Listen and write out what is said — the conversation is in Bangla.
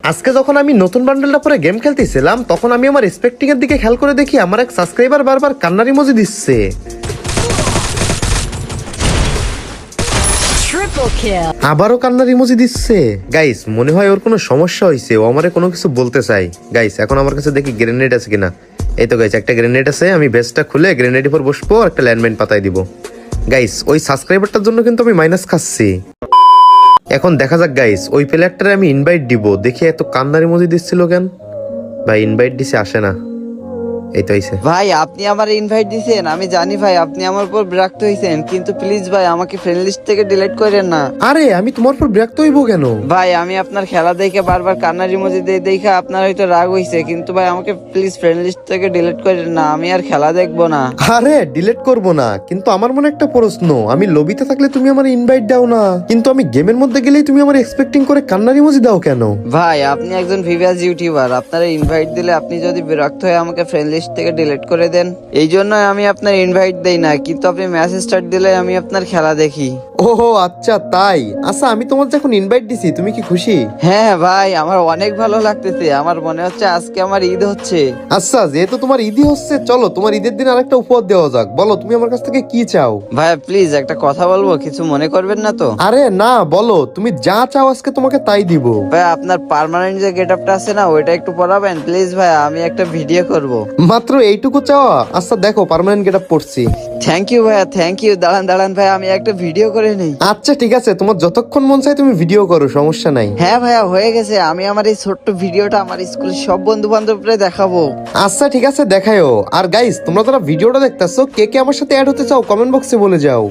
আজকে যখন আমি নতুন বান্ডেলটা পরে গেম খেলতেছিলাম তখন আমি আমার এক্সপেক্টিং এর দিকে খেয়াল করে দেখি আমার এক সাবস্ক্রাইবার বারবার কান্নার ইমোজি দিচ্ছে। আবারও কান্নার ইমোজি দিচ্ছে। গাইস মনে হয় ওর কোনো সমস্যা হয়েছে, ও আমারে কোনো কিছু বলতে চাই। গাইস এখন আমার কাছে দেখি গ্রেনেড আছে কিনা। এই তো গাইস একটা গ্রেনেড আছে, আমি ভেস্টটা খুলে গ্রেনেডের উপর বসবো আর একটা ল্যান্ডমাইন পাতায় দিব। গাইস ওই সাবস্ক্রাইবারটার জন্য কিন্তু আমি মাইনাস খাচ্ছি। এখন দেখা যাক গাইস ওই প্লেয়ারটারে আমি ইনভাইট দিব, দেখি এত কান্নার ইমোজি দিচ্ছিল কেন। ভাই ইনভাইট দিছে, আসে না। এই তো আইছে। ভাই আপনি আমার ইনভাইট দিয়েছেন, আমি জানি ভাই আপনি আমার উপর বিরক্ত হয়েছেন, কিন্তু প্লিজ ভাই আমাকে ফ্রেন্ড লিস্ট থেকে ডিলিট করেন না। আরে আমি তোমার উপর বিরক্ত হইব কেন? ভাই আমি আপনার খেলা দেখে বারবার কান্নার ইমোজি দেখে আপনার হয়তো রাগ হইছে, কিন্তু ভাই আমাকে প্লিজ ফ্রেন্ড লিস্ট থেকে ডিলিট করেন না, আমি আর খেলা দেখবো না। আরে ডিলিট করব না, কিন্তু আমার মনে একটা প্রশ্ন, আমি লবিতে থাকলে তুমি আমার ইনভাইট দাও না, কিন্তু আমি গেমের মধ্যে গেলেই তুমি আমার এক্সপেক্টিং করে কান্নার ইমোজি দাও কেন? ভাই আপনি একজন ভিভিয়াস ইউটিউবার, আপনার ইনভাইট দিলে আপনি যদি বিরক্ত হয়ে আমাকে ফ্রেন্ড লিস্ট থেকে ডিলিট করে দেন, এই জন্য আমি আপনার ইনভাইট দেই না, কিন্তু আপনি মেসেজ স্টার্ট দিলে আমি আপনার খেলা দেখি। ওহো আচ্ছা তাই। আচ্ছা আমি তোমার যখন ইনভাইট দিছি তুমি কি খুশি? হ্যাঁ ভাই আমার অনেক ভালো লাগতেছে, আমার মনে হচ্ছে আজকে আমার ঈদ হচ্ছে। আচ্ছা যেহেতু তোমার ঈদই হচ্ছে, চলো তোমার ঈদের দিন আরেকটা উপহার দেওয়া যাক। বলো তুমি আমার কাছ থেকে কি চাও? ভাই প্লিজ একটা কথা বলবো, কিছু মনে করবেন না তো? আরে না বলো, তুমি যা চাও আজকে তোমাকে তাই দিব। ভাই আপনার পার্মানেন্ট যে গেটআপটা আছে না, ওইটা একটু পরাবেন প্লিজ ভাই, আমি একটা ভিডিও করব। মাত্র এইটুকু চাওয়া? আচ্ছা দেখো পার্মানেন্ট গেটআপ পড়ছি। থ্যাংক ইউ ভাইয়া, থ্যাংক ইউ। দাঁড়ান দাঁড়ান ভাই, আমি একটা ভিডিও করে নেই। আচ্ছা ঠিক আছে, তোমার যতক্ষণ মন চাই তুমি ভিডিও করো, সমস্যা নাই। হ্যাঁ ভাইয়া হয়ে গেছে, আমি আমার এই ছোট্ট ভিডিওটা আমার স্কুলের সব বন্ধু বান্ধবরা দেখাবো। আচ্ছা ঠিক আছে দেখায়ও। আর গাইস তোমরা যারা ভিডিওটা দেখতেছো কে কে আমার সাথে অ্যাড হতে চাও কমেন্ট বক্সে বলে যাও।